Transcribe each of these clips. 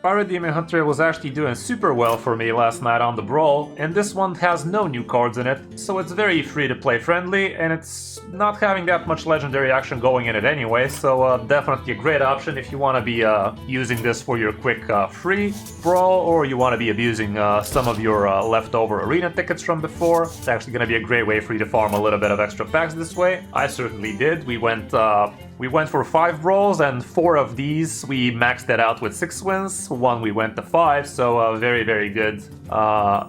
Pirate Demon Hunter was actually doing super well for me last night on the Brawl, and this one has no new cards in it, so it's very free to play friendly, and it's not having that much legendary action going in it anyway, so definitely a great option if you want to be using this for your quick free Brawl, or you want to be abusing some of your leftover arena tickets from before. It's actually going to be a great way for you to farm a little bit of extra packs this way. I certainly did. We went for 5 Brawls, and 4 of these we maxed that out with 6 wins. 1 we went to 5, so very, very good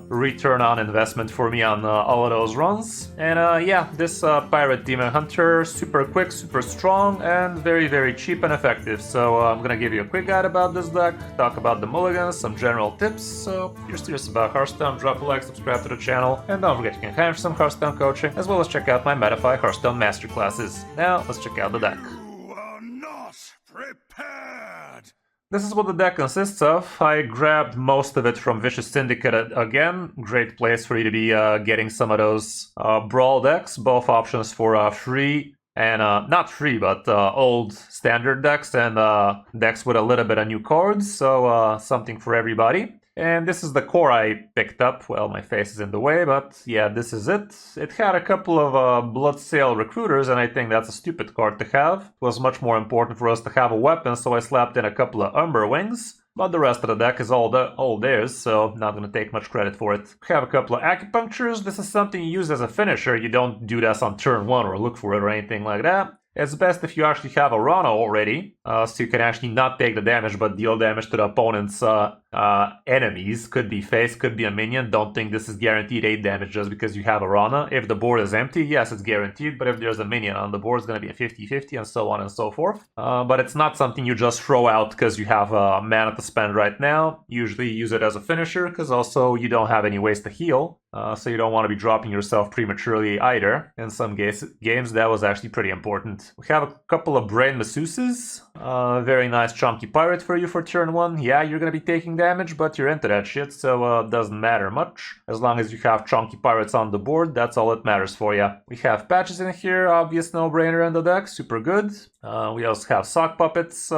return on investment for me on all of those runs. And yeah, this Pirate Demon Hunter, super quick, super strong, and very, very cheap and effective. So I'm gonna give you a quick guide about this deck, talk about the mulligans, some general tips. So if you're serious about Hearthstone, drop a like, subscribe to the channel, and don't forget you can hire for some Hearthstone coaching, as well as check out my Metafy Hearthstone masterclasses. Now, let's check out the deck. Prepared! This is what the deck consists of. I grabbed most of it from Vicious Syndicate again. Great place for you to be getting some of those Brawl decks. Both options for free and not free, but old standard decks and decks with a little bit of new cards. So something for everybody. And this is the core I picked up. Well, my face is in the way, but yeah, this is it. It had a couple of Bloodsail Recruiters, and I think that's a stupid card to have. It was much more important for us to have a weapon, so I slapped in a couple of Umber Wings. But the rest of the deck is all theirs, so not gonna take much credit for it. We have a couple of Acupunctures. This is something you use as a finisher. You don't do this on turn 1 or look for it or anything like that. It's best if you actually have a Rana already, so you can actually not take the damage but deal damage to the opponent's enemies. Could be face, could be a minion. Don't think this is guaranteed 8 damage just because you have a Rana. If the board is empty, yes, it's guaranteed, but if there's a minion on the board, it's going to be a 50-50 and so on and so forth. But it's not something you just throw out because you have mana to spend right now. Usually use it as a finisher because also you don't have any ways to heal. So you don't want to be dropping yourself prematurely either. In some games, that was actually pretty important. We have a couple of Brain Masseuses. Very nice chunky pirate for you for turn 1. Yeah, you're going to be taking damage, but you're into that shit, so it doesn't matter much. As long as you have chunky pirates on the board, that's all that matters for you. We have patches in here, obvious no-brainer in the deck, super good. We also have sock puppets.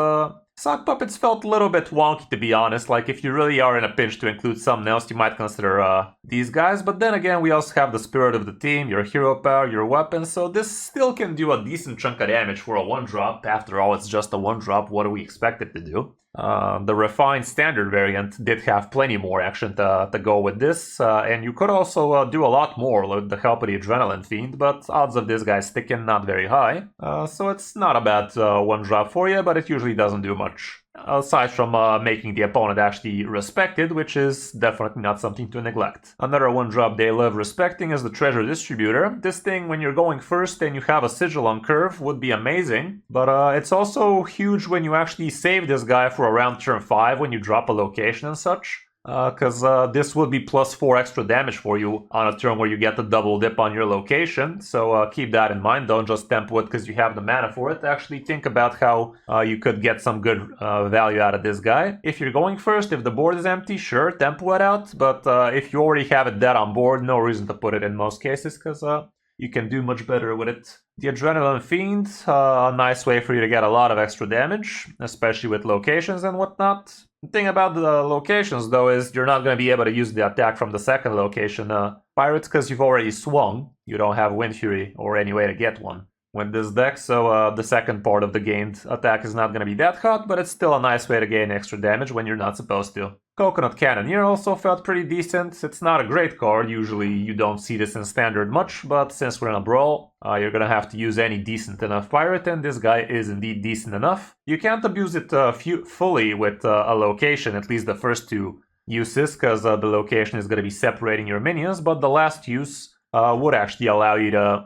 Sock puppets felt a little bit wonky, to be honest. Like, if you really are in a pinch to include something else, you might consider these guys. But then again, we also have the spirit of the team, your hero power, your weapon. So this still can do a decent chunk of damage for a 1-drop. After all, it's just a 1-drop. What do we expect it to do? The refined standard variant did have plenty more action to go with this, and you could also do a lot more with the help of the Adrenaline Fiend, but odds of this guy sticking not very high, so it's not a bad 1-drop for you, but it usually doesn't do much. Aside from making the opponent actually respected, which is definitely not something to neglect. Another 1-drop they love respecting is the Treasure Distributor. This thing, when you're going first and you have a Sigil on curve, would be amazing, but it's also huge when you actually save this guy for around turn 5 when you drop a location and such. Because this would be +4 extra damage for you on a turn where you get the double dip on your location. So keep that in mind. Don't just tempo it because you have the mana for it. Actually think about how you could get some good value out of this guy. If you're going first, if the board is empty, sure, tempo it out. But if you already have it dead on board, no reason to put it in most cases because you can do much better with it. The Adrenaline Fiend, a nice way for you to get a lot of extra damage, especially with locations and whatnot. The thing about the locations, though, is you're not going to be able to use the attack from the second location, Pirates, because you've already swung. You don't have Wind Fury or any way to get one with this deck, so the second part of the gained attack is not going to be that hot, but it's still a nice way to gain extra damage when you're not supposed to. Coconut Cannoneer also felt pretty decent. It's not a great card, usually you don't see this in standard much, but since we're in a Brawl, you're gonna have to use any decent enough pirate, and this guy is indeed decent enough. You can't abuse it fully with a location, at least the first 2 uses, because the location is gonna be separating your minions, but the last use would actually allow you to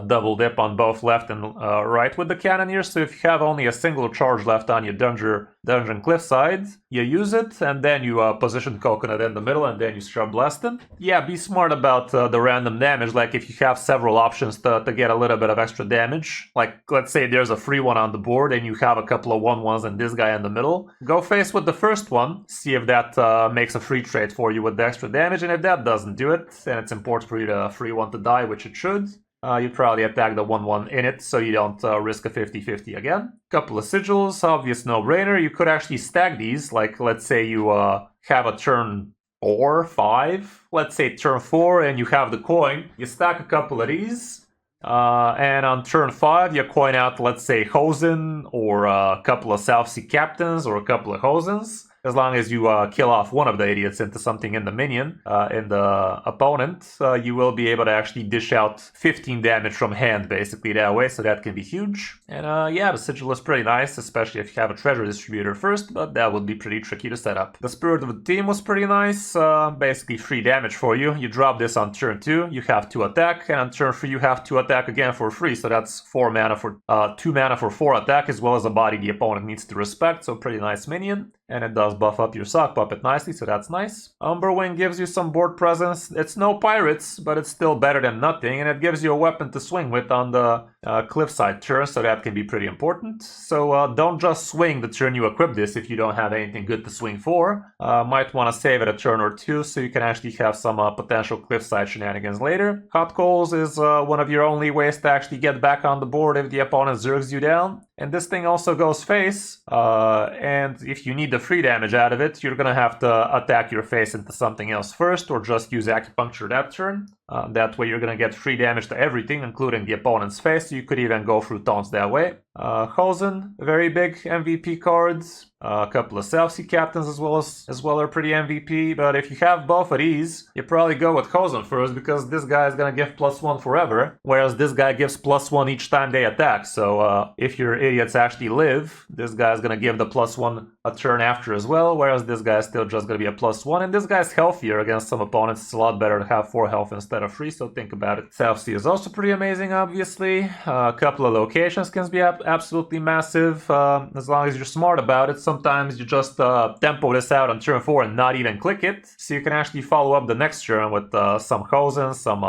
double dip on both left and right with the Cannoneer, so if you have only a single charge left on your dungeon cliffside, you use it, and then you position Coconut in the middle, and then you start blasting. Yeah, be smart about the random damage, like if you have several options to get a little bit of extra damage, like let's say there's a free one on the board, and you have a couple of 1/1s and this guy in the middle, go face with the first one, see if that makes a free trade for you with the extra damage, and if that doesn't do it, then it's important for you to free one to die, which it should. you'd probably attack the 1/1 in it, so you don't risk a 50-50 again. Couple of sigils, obvious no-brainer. You could actually stack these, like let's say you have a turn 4, 5, let's say turn 4 and you have the coin. You stack a couple of these. And on turn 5, you coin out, let's say, Hosen, or a couple of South Sea Captains, or a couple of Hosens. As long as you kill off one of the idiots into something in the minion, in the opponent, you will be able to actually dish out 15 damage from hand, basically, that way, so that can be huge. And yeah, the sigil is pretty nice, especially if you have a treasure distributor first, but that would be pretty tricky to set up. The Spirit of the Team was pretty nice, basically free damage for you. You drop this on turn 2, you have 2 attack, and on turn 3 you have 2 attack again for free, so that's 4 mana for 2 mana for 4 attack, as well as a body the opponent needs to respect, so pretty nice minion. And it does buff up your sock puppet nicely, so that's nice. Umberwing gives you some board presence. It's no pirates, but it's still better than nothing, and it gives you a weapon to swing with on the cliffside turn, so that can be pretty important. So don't just swing the turn you equip this if you don't have anything good to swing for. Might want to save it a turn or two, so you can actually have some potential cliffside shenanigans later. Hot Coals is one of your only ways to actually get back on the board if the opponent zergs you down. And this thing also goes face, and if you need the free damage out of it, you're gonna have to attack your face into something else first, or just use acupuncture that turn. That way you're gonna get free damage to everything, including the opponent's face, so you could even go through taunts that way. Hosen, very big MVP cards. A couple of South Sea Captains as well are pretty MVP, but if you have both of these, you probably go with Hosen first, because this guy is gonna give +1 forever, whereas this guy gives +1 each time they attack, so if your idiots actually live, this guy is gonna give the +1 a turn after as well, whereas this guy is still just gonna be a +1, and this guy's healthier against some opponents. It's a lot better to have 4 health instead of 3, so think about it. South Sea is also pretty amazing, obviously. A couple of locations can be absolutely massive, as long as you're smart about it. Sometimes you just tempo this out on turn 4 and not even click it, so you can actually follow up the next turn with some Hosen, some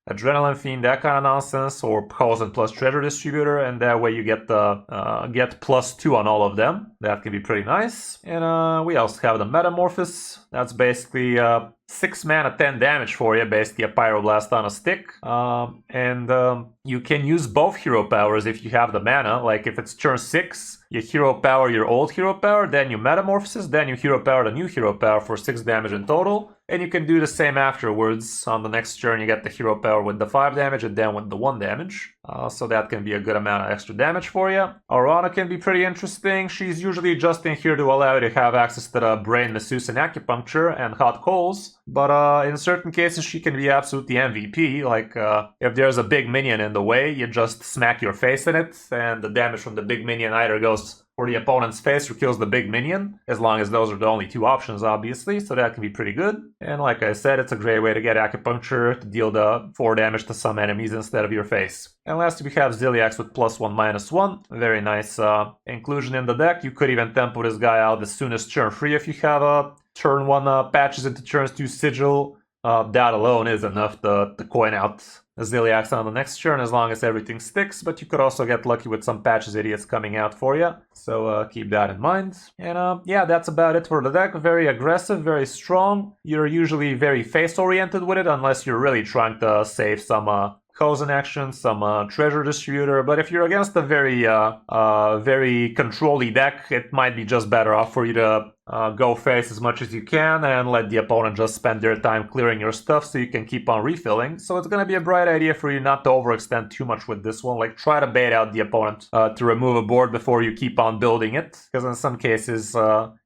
Adrenaline Fiend, that kind of nonsense, or Hosen plus Treasure Distributor, and that way you get get +2 on all of them. That can be pretty nice. And we also have the Metamorphosis. That's basically 6 mana, 10 damage for you, basically a Pyroblast on a stick. You can use both hero powers if you have the mana. Like if it's turn 6, you hero power your old hero power, then you Metamorphosis, then you hero power the new hero power for 6 damage in total. And you can do the same afterwards. On the next turn you get the hero power with the 5 damage and then with the 1 damage. So that can be a good amount of extra damage for you. Aurana can be pretty interesting. She's usually just in here to allow you to have access to the Brain, Masseuse, and Acupuncture and Hot Coals. But in certain cases she can be absolutely MVP. Like if there's a big minion in the way, you just smack your face in it, and the damage from the big minion either goes for the opponent's face or kills the big minion, as long as those are the only 2 options, obviously, so that can be pretty good. And like I said, it's a great way to get Acupuncture to deal the 4 damage to some enemies instead of your face. And lastly, we have Ziliax with +1/-1. Very nice inclusion in the deck. You could even tempo this guy out as soon as turn 3 if you have a turn 1 patches into turns 2 sigil. That alone is enough to coin out Ziliax on the next turn, as long as everything sticks, but you could also get lucky with some patches idiots coming out for you, so keep that in mind. And yeah, that's about it for the deck. Very aggressive, very strong. You're usually very face-oriented with it, unless you're really trying to save some Hosen action, some Treasure Distributor, but if you're against a very control-y deck, it might be just better off for you to go face as much as you can and let the opponent just spend their time clearing your stuff so you can keep on refilling. So it's gonna be a bright idea for you not to overextend too much with this one. Like, try to bait out the opponent to remove a board before you keep on building it, because in some cases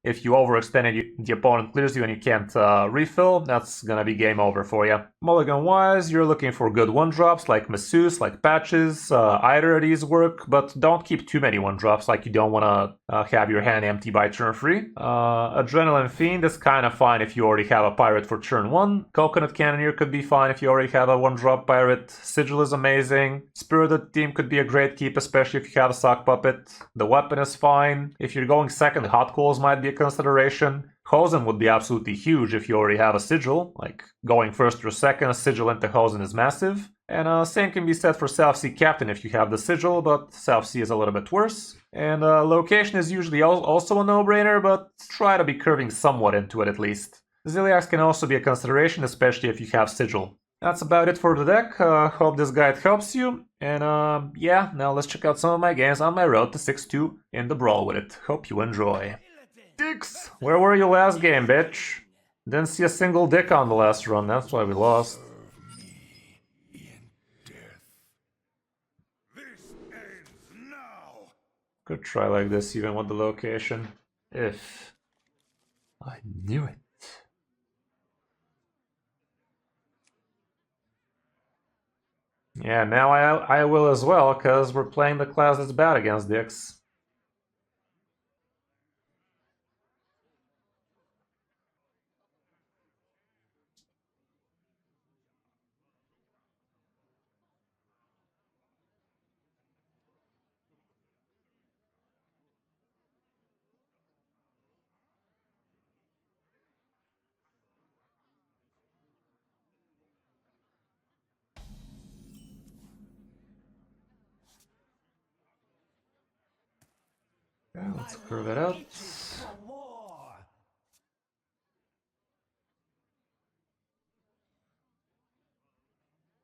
if you overextend it, the opponent clears you and you can't refill. That's gonna be game over for you. Mulligan wise, you're looking for good 1-drops like Masseuse, like Patches. Either of these work, but don't keep too many 1-drops, like you don't want to have your hand empty by turn 3. Adrenaline Fiend is kind of fine if you already have a pirate for turn 1. Coconut Cannoneer could be fine if you already have a 1-drop pirate. Sigil is amazing. Spirited Team could be a great keep, especially if you have a sock puppet. The weapon is fine. If you're going second, Hot Coals might be a consideration. Hosen would be absolutely huge if you already have a sigil. Like, going first or second, a sigil into Hosen is massive. And same can be said for South Sea Captain if you have the sigil, but South Sea is a little bit worse. And location is usually also a no-brainer, but try to be curving somewhat into it at least. Ziliax can also be a consideration, especially if you have sigil. That's about it for the deck. Hope this guide helps you. And yeah, now let's check out some of my games on my road to 6-2 in the Brawl with it. Hope you enjoy. Dicks! Where were you last game, bitch? Didn't see a single dick on the last run, that's why we lost. Could try like this even with the location. If I knew it. Yeah, now I will as well, because we're playing the class that's bad against dicks. Yeah, let's curve it out.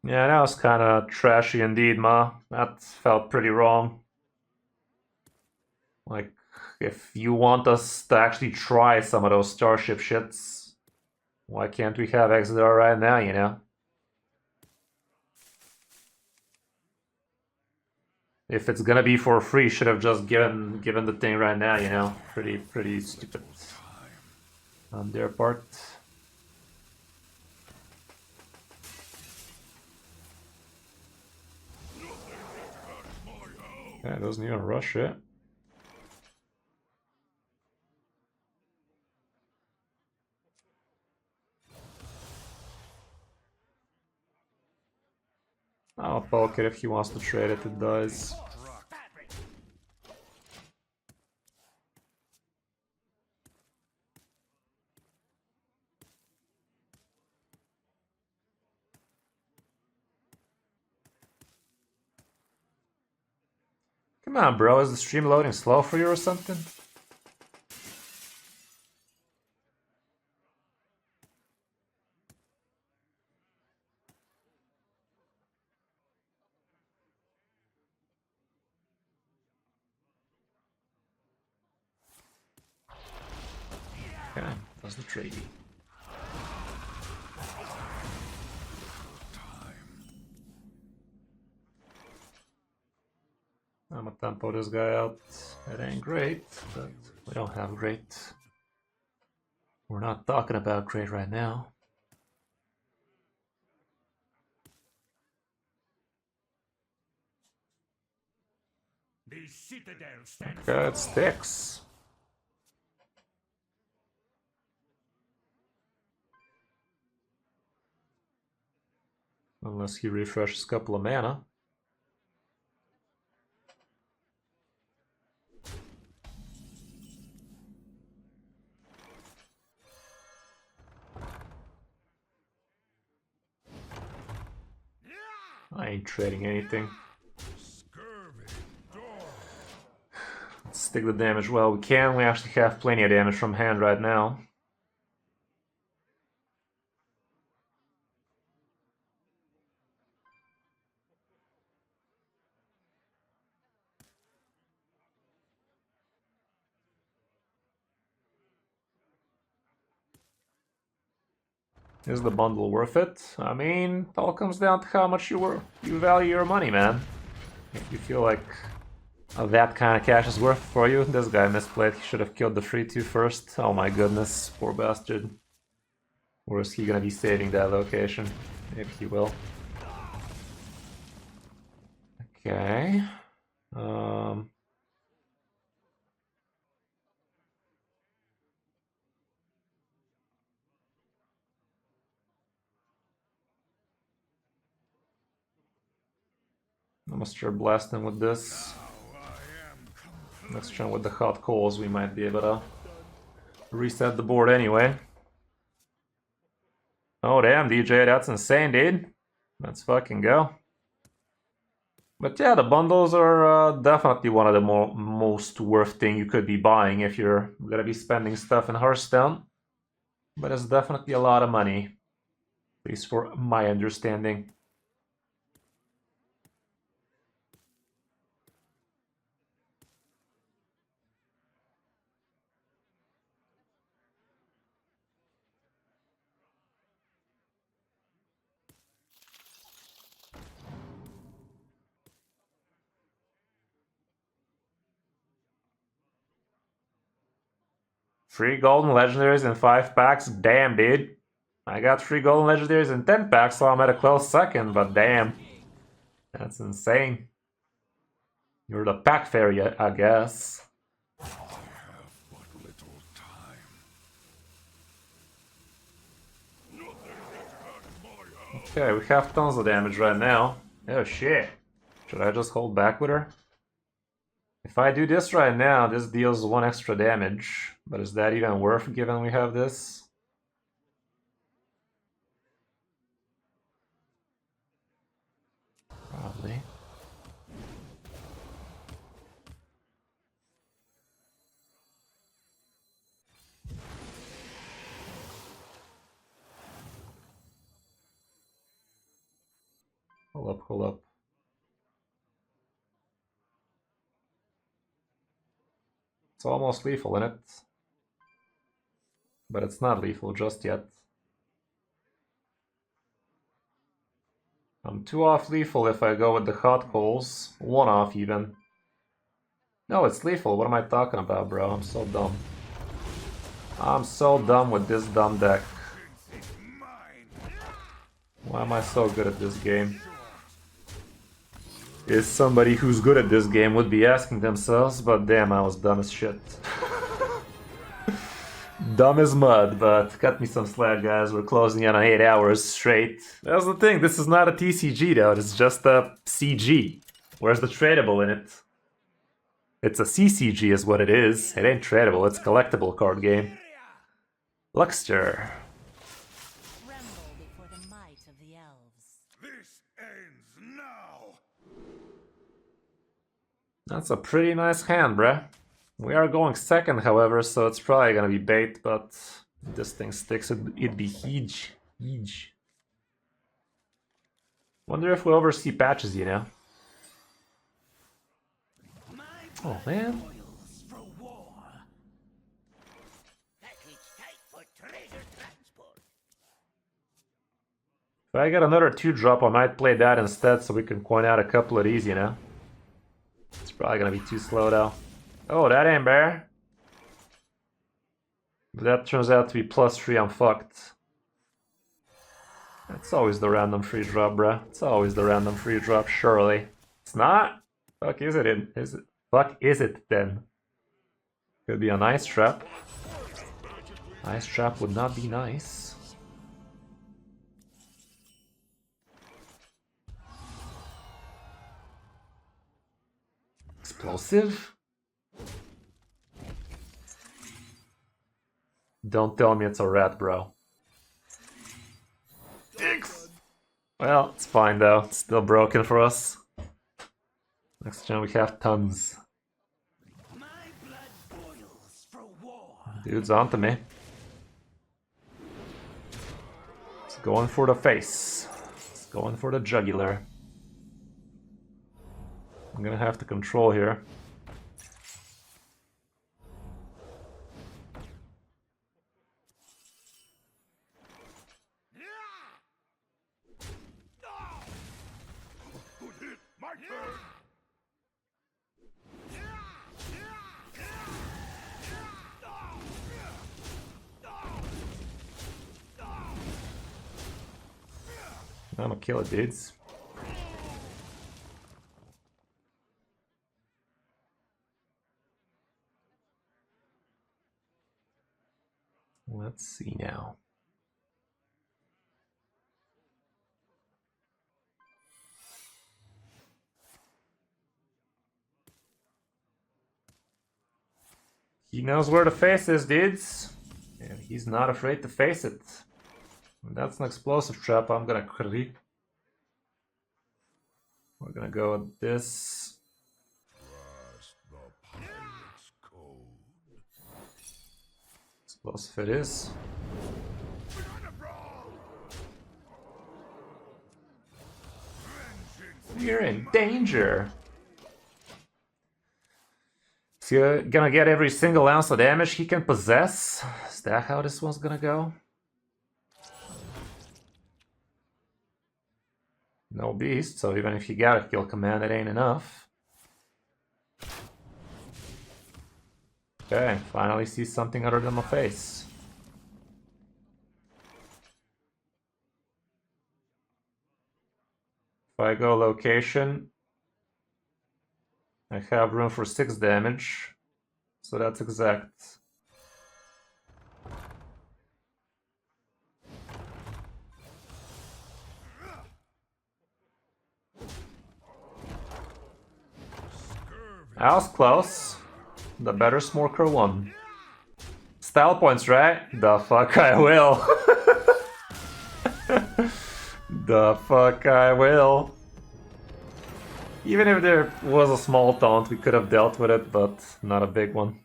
Yeah, that was kind of trashy indeed, Ma. That felt pretty wrong. Like, if you want us to actually try some of those Starship shits, why can't we have Exodar right now, you know? If it's gonna be for free, should have just given the thing right now, you know? Pretty stupid on their part. Yeah, it doesn't even rush it. I'll poke it if he wants to trade it, it does. Come on, bro, is the stream loading slow for you or something? Okay, that's the tradie. I'm gonna tempo this guy out. It ain't great, but we don't have great. We're not talking about great right now. Okay, it sticks. Unless he refreshes a couple of mana. I ain't trading anything. Let's stick the damage while we can. We actually have plenty of damage from hand right now. Is the bundle worth it? I mean, it all comes down to how much you value your money, man. If you feel like that kind of cash is worth for you, this guy misplayed. He should have killed the 3-2 first. Oh my goodness, poor bastard. Or is he gonna be saving that location? Maybe he will. Okay. I must sure blast him with this. Next turn with the hot coals, we might be able to reset the board anyway. Oh damn, DJ, that's insane, dude. Let's fucking go. But yeah, the bundles are definitely one of the most worth thing you could be buying if you're gonna be spending stuff in Hearthstone. But it's definitely a lot of money. At least for my understanding. Three golden legendaries in 5 packs? Damn, dude. I got 3 golden legendaries in 10 packs, so I'm at a close second, but damn. That's insane. You're the pack fairy, I guess. I have but little time. Okay, we have tons of damage right now. Oh shit. Should I just hold back with her? If I do this right now, this deals 1 extra damage. But is that even worth given we have this? Probably. Hold up, hold up. It's almost lethal, isn't it? But it's not lethal just yet. I'm 2 off lethal if I go with the hot coals. 1 off even. No, it's lethal. What am I talking about, bro? I'm so dumb. I'm so dumb with this dumb deck. Why am I so good at this game? Is somebody who's good at this game would be asking themselves, but damn, I was dumb as shit. Dumb as mud, but cut me some slack, guys. We're closing in on 8 hours straight. That's the thing, this is not a TCG though, it's just a CG. Where's the tradable in it? It's a CCG is what it is. It ain't tradable, it's a collectible card game. Luxter. This ends now. That's a pretty nice hand, bruh. We are going second, however, so it's probably gonna be bait, but if this thing sticks, it'd be huge. Huge. Wonder if we oversee patches, you know? Oh, man. If I get another 2-drop, I might play that instead so we can coin out a couple of these, you know? It's probably gonna be too slow, though. Oh, that ain't bad. If that turns out to be +3, I'm fucked. That's always the random free drop, bruh. It's always the random free drop, surely. It's not? Fuck is it? Is it? Fuck is it then? Could be an ice trap. Ice trap would not be nice. Explosive? Don't tell me it's a rat, bro. Dicks! Well, it's fine though. It's still broken for us. Next gen we have tons. Dude's onto me. It's going for the face. It's going for the jugular. I'm gonna have to control here. I'm gonna kill it, dudes. Let's see now. He knows where the face is, dudes. And he's not afraid to face it. That's an explosive trap. I'm gonna creep. We're gonna go with this. The pirate's code. Explosive it is. You're in danger. Is he gonna get every single ounce of damage he can possess? Is that how this one's gonna go? No beast, so even if you got a kill command, it ain't enough. Okay, finally see something other than my face. If I go location, I have room for 6 damage, so that's exact. I was close. The better smoker won. Style points, right? The fuck I will. The fuck I will. Even if there was a small taunt, we could have dealt with it, but not a big one.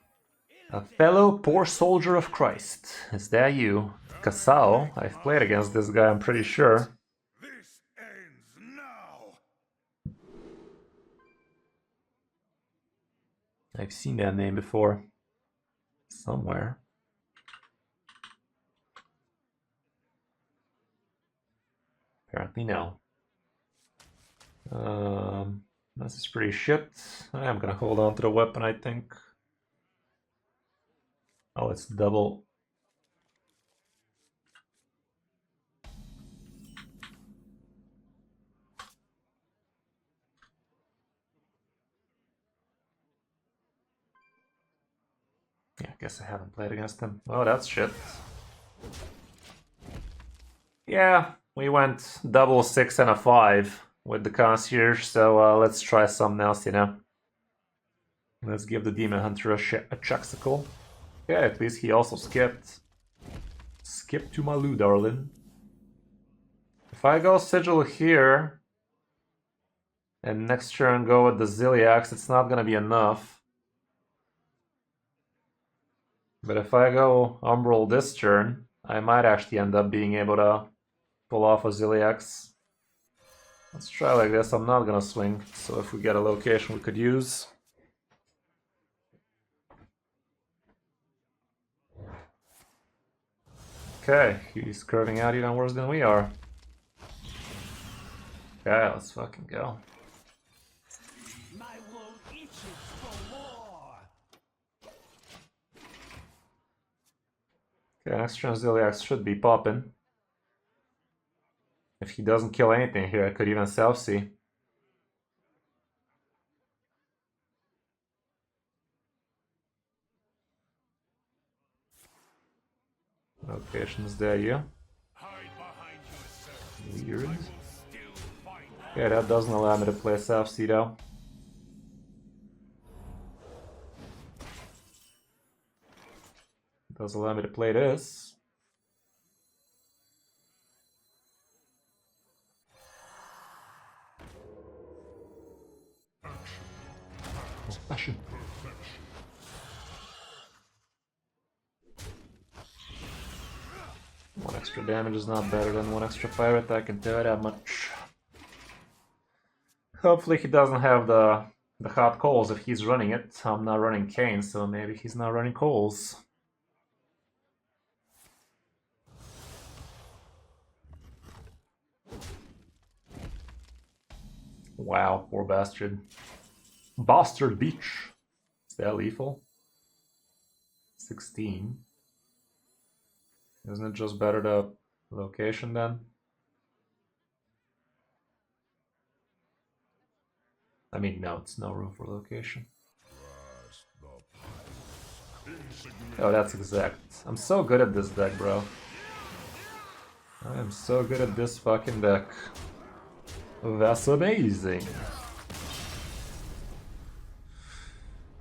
A fellow poor soldier of Christ. Is that you? Kasao? I've played against this guy, I'm pretty sure. This ends now. I've seen that name before. Somewhere. Apparently no. This is pretty shit. I'm gonna hold on to the weapon, I think. Oh, it's double. Yeah, I guess I haven't played against him. Oh, that's shit. Yeah, we went double 6 and a 5 with the concierge, so let's try something else, you know. Let's give the demon hunter a chuxicle. Okay, at least he also skipped. Skip to my loo, darling. If I go sigil here and next turn go with the Ziliax, it's not gonna be enough. But if I go Umbral this turn, I might actually end up being able to pull off a Ziliax. Let's try like this. I'm not gonna swing, so if we get a location we could use. Okay, he's curving out even worse than we are. Okay, let's fucking go. My wound itches for more. Okay, next turn Ziliax should be popping. If he doesn't kill anything here, I could even self-see. Locations there, you. Weird. Yeah, that doesn't allow me to play self-see though. It does allow me to play this. Passion. One extra damage is not better than one extra fire attack, I can tell you that much. Hopefully he doesn't have the hot coals if he's running it. I'm not running Kane, so maybe he's not running coals. Wow, poor bastard. Bastard Beach. Is that lethal? 16. Isn't it just better to location then? I mean, no, it's no room for location. Oh, that's exact. I'm so good at this deck, bro. I am so good at this fucking deck. That's amazing.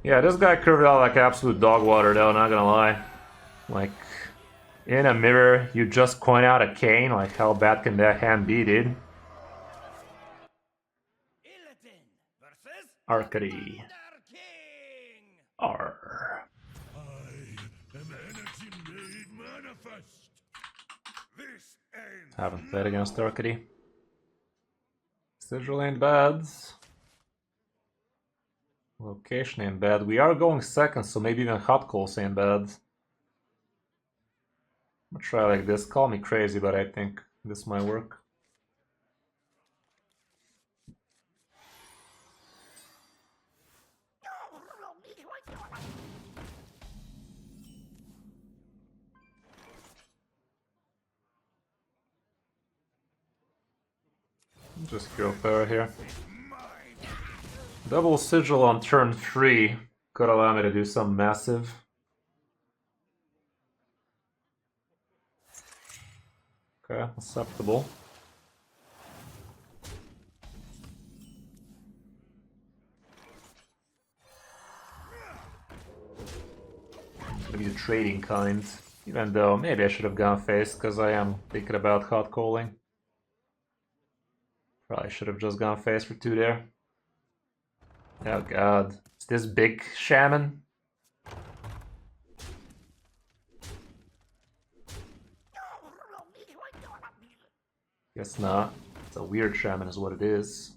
Yeah, this guy curved out like absolute dog water though, not gonna lie. Like, in a mirror, you just coin out a Kane, like how bad can that hand be, dude? Arcady. R. Haven't played against Arcady. Sigil ain't bad. Location ain't bad. We are going second, so maybe even hot calls ain't bad. I'm gonna try like this. Call me crazy, but I think this might work. Just kill Farah here. Double Sigil on turn 3 could allow me to do some massive. Okay, acceptable. Gonna be the trading kind. Even though maybe I should have gone face, because I am thinking about hot calling. Probably should have just gone face for 2 there. Oh god. Is this big shaman? Guess not. It's a weird shaman is what it is.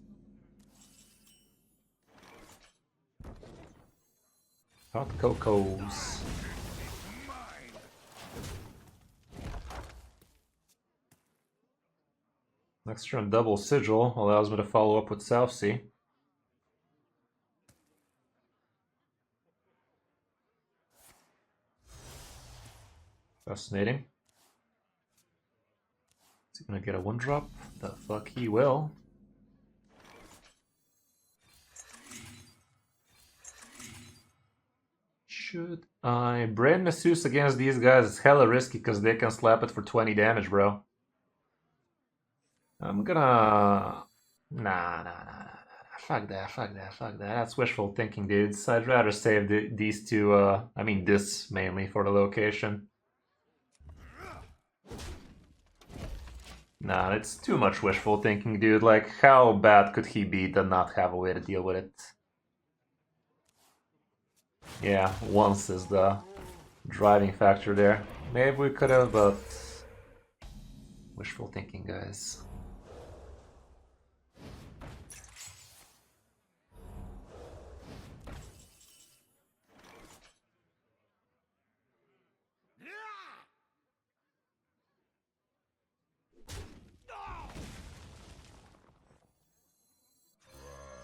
Hot cocos. Next turn double sigil allows me to follow up with South Sea. Fascinating. Is he gonna get a 1-drop? The fuck he will. Should I? Brain Masseuse against these guys is hella risky because they can slap it for 20 damage, bro. I'm gonna... Nah. Fuck that. That's wishful thinking, dudes. I'd rather save these two, I mean this mainly for the location. Nah, it's too much wishful thinking, dude. Like, how bad could he be to not have a way to deal with it? Yeah, once is the driving factor there. Maybe we could have, but... Wishful thinking, guys.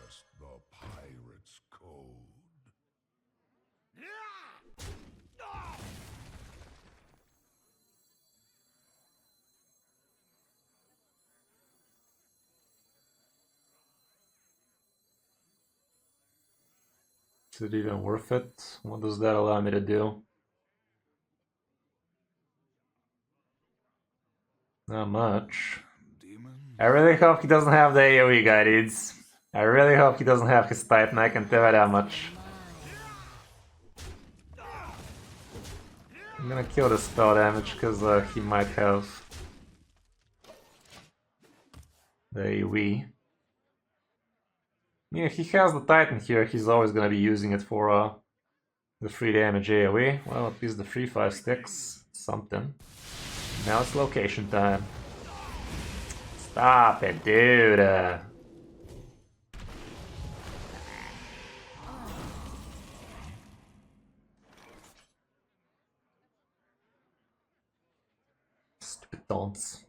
Trust the pirate's code. Is it even worth it? What does that allow me to do? Not much. I really hope he doesn't have the AoE guy, dudes. I really hope he doesn't have his Titan, I can tell you that much. I'm gonna kill the spell damage because he might have the AoE. Yeah, if he has the Titan here, he's always gonna be using it for the free damage AoE. Well, at least the free 5 sticks. Something. Now it's location time. Stop it, dude. Stupid taunts.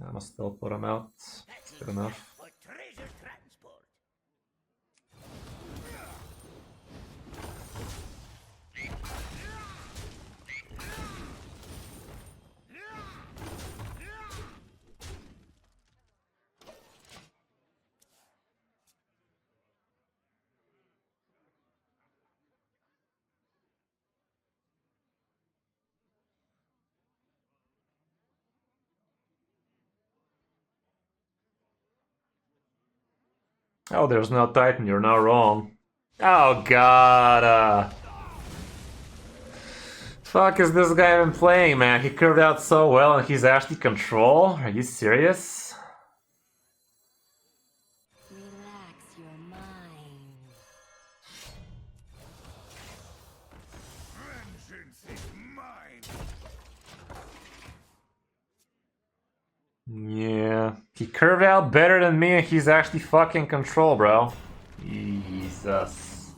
I must still put him out. It's good enough. Oh, there's no Titan, you're not wrong. Oh god, fuck is this guy even playing, man? He curved out so well and he's actually control? Are you serious? Relax your mind. He curved out better than me and he's actually fucking control, bro. Jesus.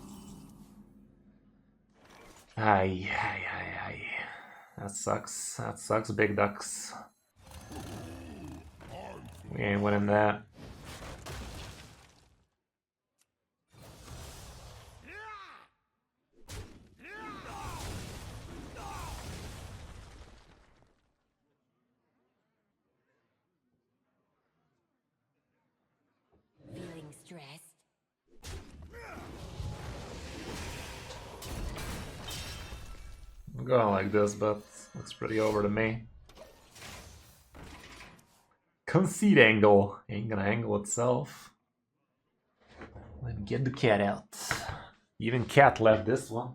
Ay, ay, ay, ay. That sucks. That sucks, big ducks. We ain't winning that. Feeling stressed? I'm going like this, but looks pretty over to me. Concede angle. Ain't gonna angle itself. Let me get the cat out. Even cat left this one.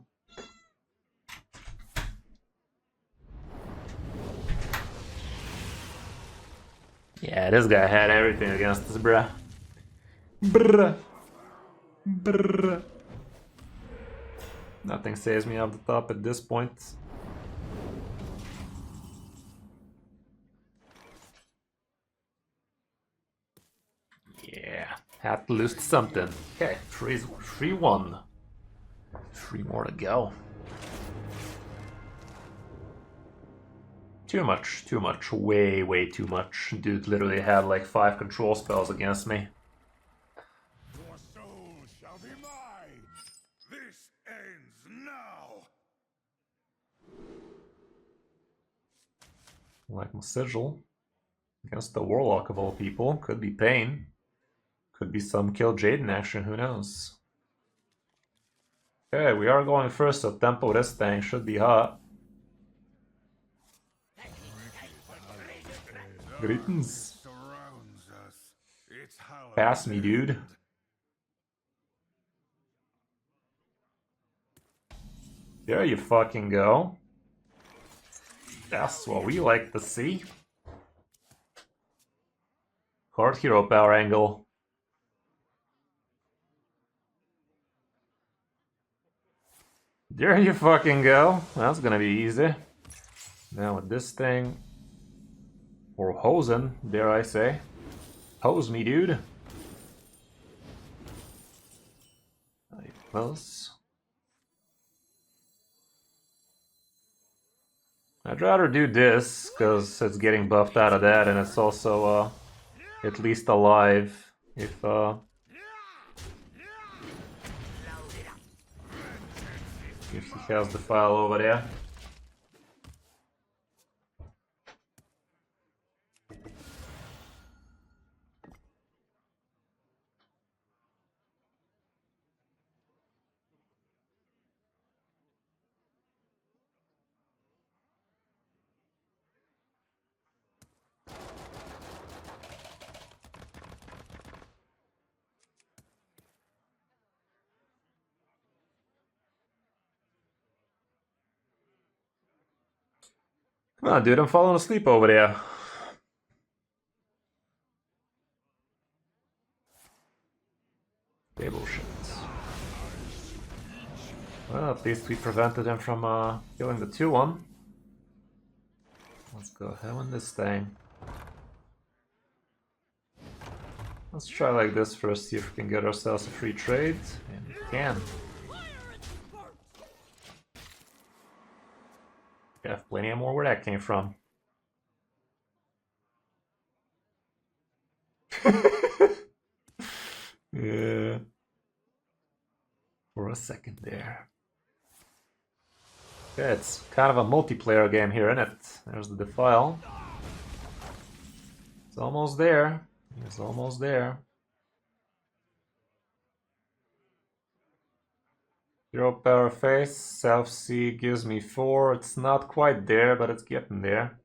Yeah, this guy had everything against us, bruh. Brr. Brr. Nothing saves me off the top at this point. Yeah, had to lose to something. Okay, 3-1. 3 more to go. Too much, way too much. Dude literally had like 5 control spells against me. Your soul shall be mine. This ends now. Like my sigil. Against the Warlock of all people. Could be pain. Could be some Kill Jaden action, who knows. Okay, we are going first, so tempo this thing should be hot. Greetings. Surrounds us. It's hallowed. Pass me, dude. There you fucking go. That's what we like to see. Hard hero power angle. There you fucking go. That's gonna be easy. Now with this thing. Or hosen, dare I say. Hose me, dude. Close. I'd rather do this, because it's getting buffed out of that, and it's also at least alive if he has the file over there. Come on, dude, I'm falling asleep over there. Table shit. Well, at least we prevented him from killing the 2-1. Let's go ahead with this thing. Let's try like this first, see if we can get ourselves a free trade. And we can. We have plenty more where that came from. Yeah. For a second there. Yeah, it's kind of a multiplayer game here, isn't it? There's the Defile. It's almost there. It's almost there. Hero power face, self C gives me 4. It's not quite there, but it's getting there.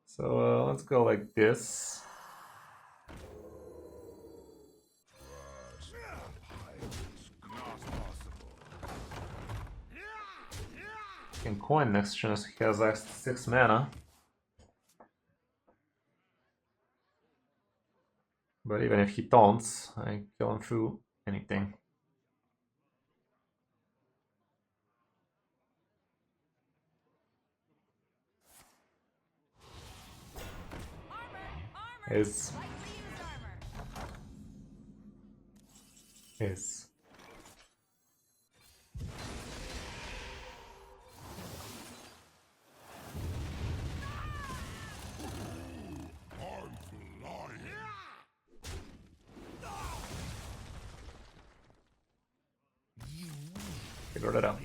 So let's go like this. Can coin next turn, so he has like 6 mana. But even if he taunts, I kill him through anything. Is. Is. Figured it out.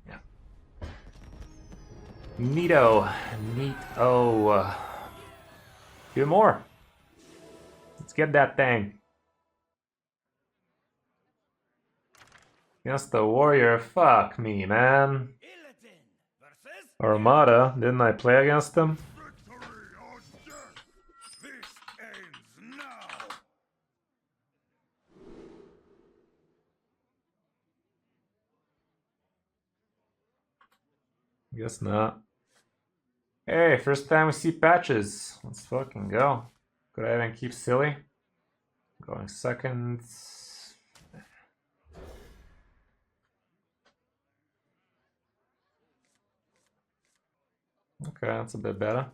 Yeah. Neato. Neato. Few more. Let's get that thing. Against the warrior, fuck me, man. Armada, didn't I play against him? Victory or death! This ends now! Guess not. Hey, first time we see patches. Let's fucking go. Could I even keep silly? Going second. Okay, that's a bit better.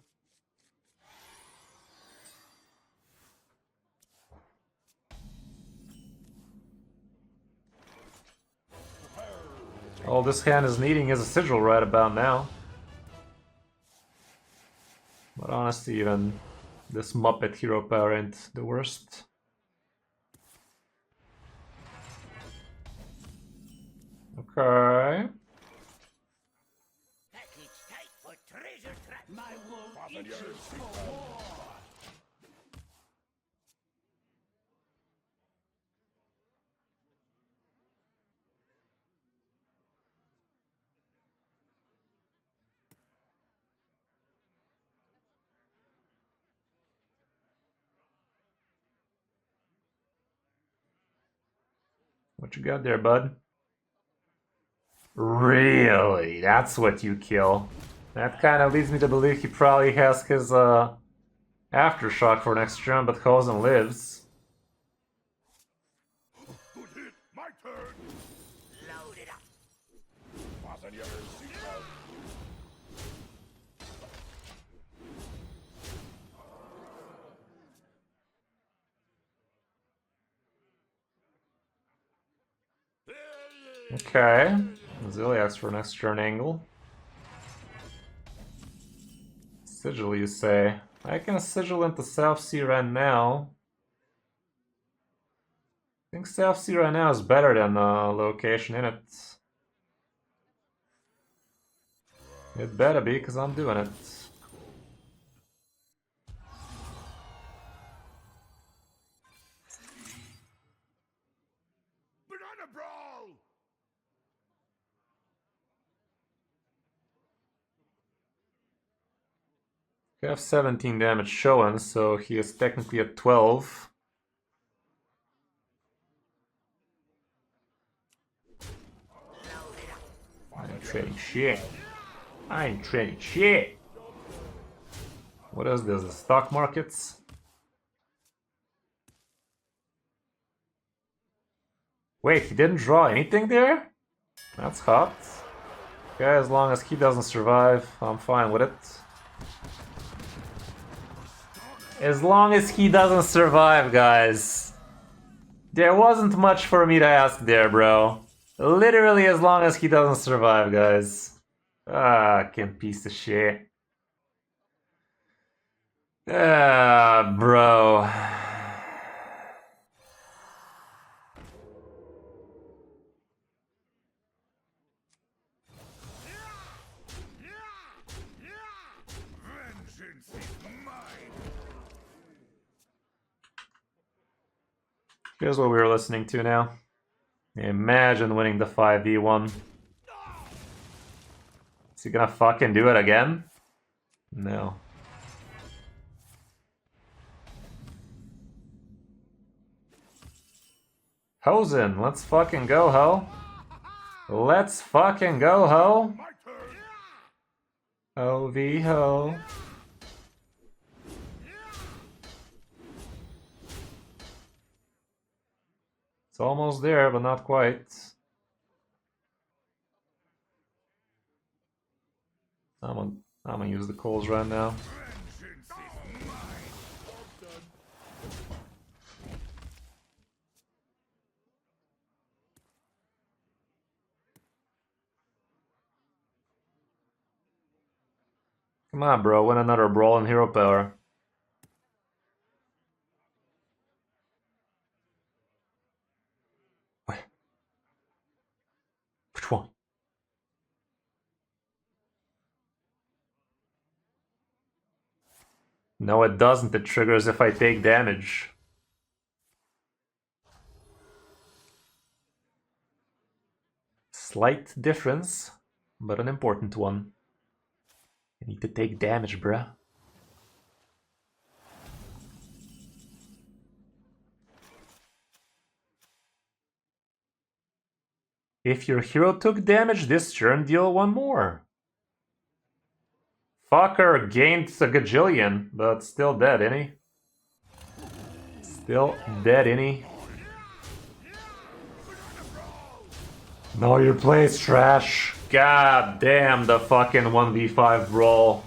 All this hand is needing is a sigil right about now. But honestly, even this Muppet hero power ain't the worst. Okay. My world itches for war. What you got there, bud? Really? That's what you kill? That kind of leads me to believe he probably has his Aftershock for next turn, but Hosen lives. Good hit! My turn! Load it up. Fasten your seatbelt! Okay. Ziliax for next turn angle. Sigil, you say? I can sigil into South Sea right now. I think South Sea right now is better than location in it. It better be, because I'm doing it. Banana Brawl! We have 17 damage showing, so he is technically at 12. I ain't trading shit. I ain't trading shit. What is this? The stock markets? Wait, he didn't draw anything there? That's hot. Okay, as long as he doesn't survive, I'm fine with it. As long as he doesn't survive, guys. There wasn't much for me to ask there, bro. Literally as long as he doesn't survive, guys. Fucking piece of shit. Bro. Vengeance is mine! Here's what we were listening to now. Imagine winning the 5v1. Is he gonna fucking do it again? No. Hosen, let's fucking go, ho. Let's fucking go, ho. My turn! OV ho. It's almost there, but not quite. I'm gonna use the calls right now. Vengeance is mine! Come on, bro, win another Brawl in Hero Power. Wait. Which one? No, it doesn't. It triggers if I take damage. Slight difference, but an important one. I need to take damage, bruh. If your hero took damage this turn, deal one more. Fucker gained a gajillion, but still dead, ain't he? Still dead, ain't he? No, your play's trash. God damn the fucking 1v5 Brawl.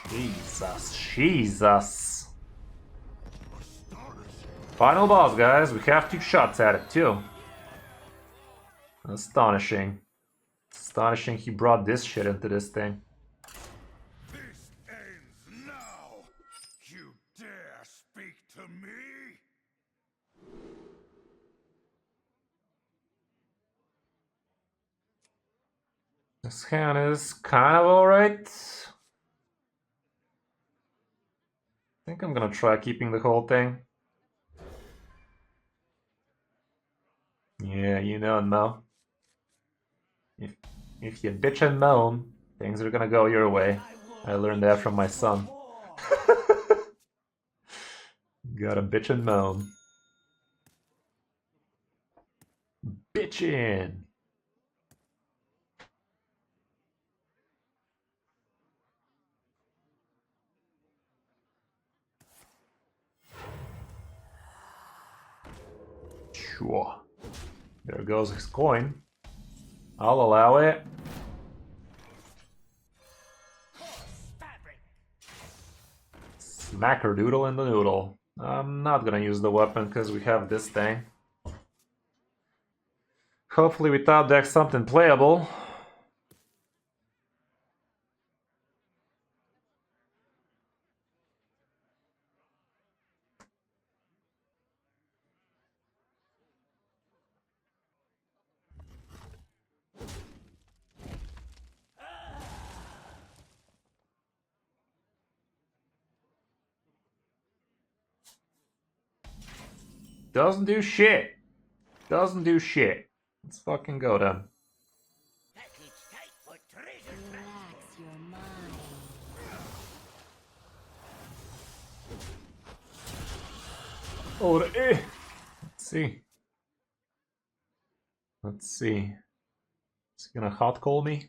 Jesus, Jesus. Final boss, guys. We have 2 shots at it, too. Astonishing. Astonishing he brought this shit into this thing. This ends now. You dare speak to me? This hand is kind of alright. I think I'm gonna try keeping the whole thing. Yeah, you know, Mo. If you bitch and moan, things are gonna go your way. I learned that from my son. Gotta bitch and moan. Bitchin'! Sure. There goes his coin. I'll allow it. Smackerdoodle in the noodle. I'm not gonna use the weapon because we have this thing. Hopefully we top deck something playable. Doesn't do shit. Doesn't do shit. Let's fucking go then. Package tight for treasure trap. Relax your mind. Oh, let's see. Let's see. Is he gonna hot call me?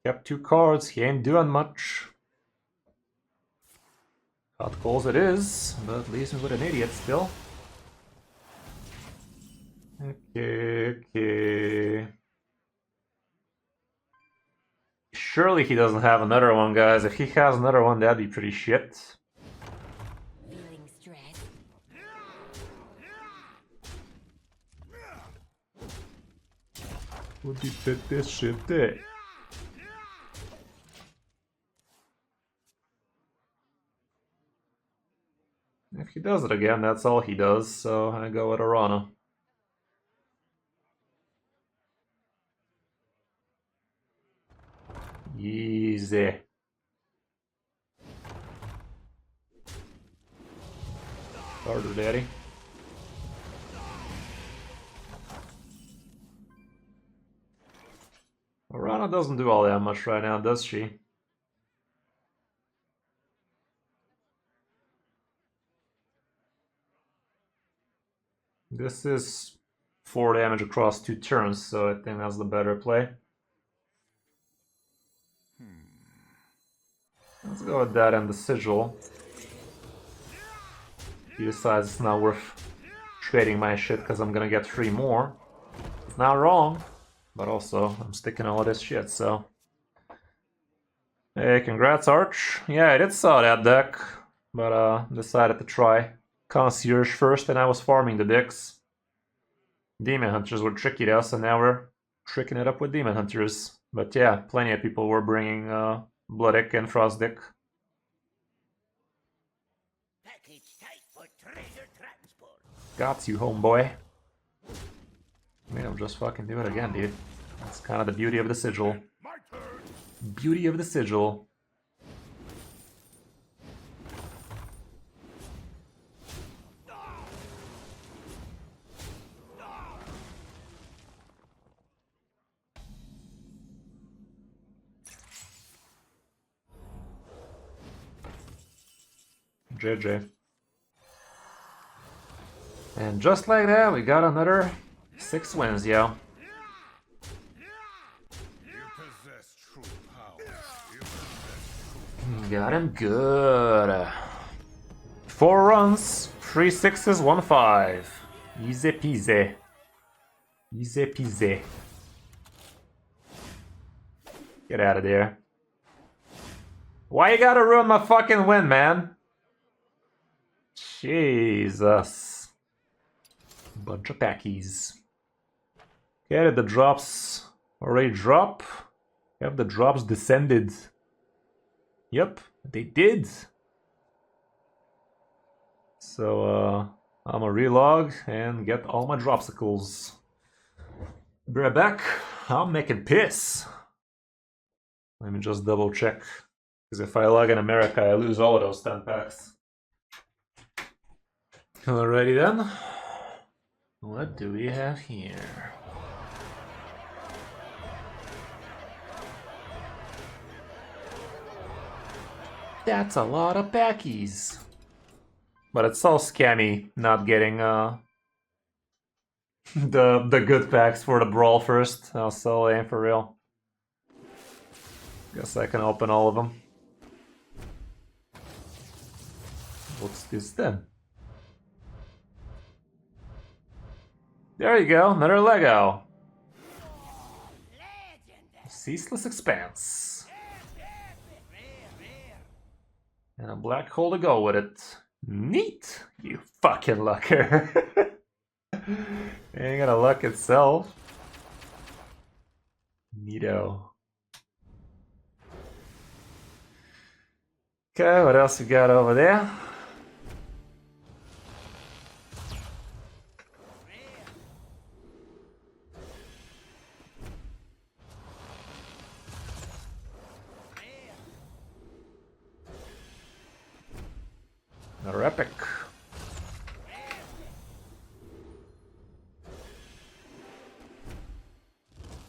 Kept 2 cards, he ain't doing much. Hot calls it is, but leaves me with an idiot still. Okay. Surely he doesn't have another one, guys. If he has another one, that'd be pretty shit. Feeling stressed? Would he fit this shit there? If he does it again, that's all he does, so I go with Arana. Easy. Harder, daddy. Arana doesn't do all that much right now, does she? This is 4 damage across 2 turns, so I think that's the better play. Let's go with that and the sigil. He decides it's not worth trading my shit because I'm gonna get 3 more. It's not wrong, but also I'm sticking all this shit, so. Hey, congrats, Arch. Yeah, I did saw that deck, but decided to try Concierge first, and I was farming the decks. Demon Hunters were tricky to us, and now we're tricking it up with Demon Hunters. But yeah, plenty of people were bringing Bloodick and Frostdick. Package type for treasure transport. Got you, homeboy. I mean, I'll just fucking do it again, dude. That's kind of the beauty of the sigil. My turn. Beauty of the sigil. JJ. And just like that, we got another 6 wins, yo. You possess true power. You possess true Got him good. 4 runs, 3 6s, 1 5. Easy peasy. Easy peasy. Get out of there. Why you gotta ruin my fucking win, man? Jesus. Bunch of packies. Okay, did the drops already drop? Have the drops descended? Yep, they did. So, I'm gonna relog and get all my dropsicles. Be right back. I'm making piss. Let me just double check. Because if I log in America, I lose all of those 10 packs. Alrighty then. What do we have here? That's a lot of packies. But it's so scammy not getting the good packs for the Brawl first. I'll so aim for real. Guess I can open all of them. What's this then? There you go, another Lego. Ceaseless Expanse. And a black hole to go with it. Neat, you fucking lucker. Ain't gonna luck itself. Neato. Okay, what else we got over there? Another epic.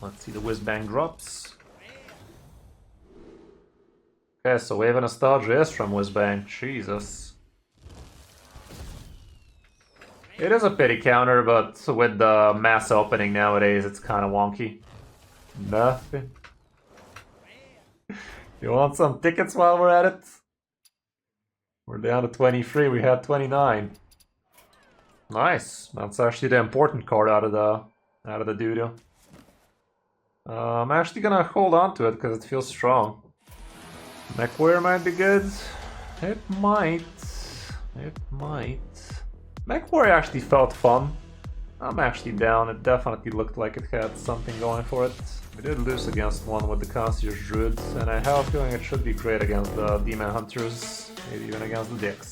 Let's see the whiz-bang drops. Okay, so Wave of Nostalgia is from whiz-bang. Jesus. It is a pity counter, but with the mass opening nowadays, it's kind of wonky. Nothing. You want some tickets while we're at it? We're down to 23, we had 29. Nice. That's actually the important card out of the doo-doo. I'm actually gonna hold on to it because it feels strong. McWare might be good. It might. It might. McWare actually felt fun. I'm actually down. It definitely looked like it had something going for it. We did lose against one with the Concierge Druid, and I have a feeling it should be great against the Demon Hunters, maybe even against the Dicks.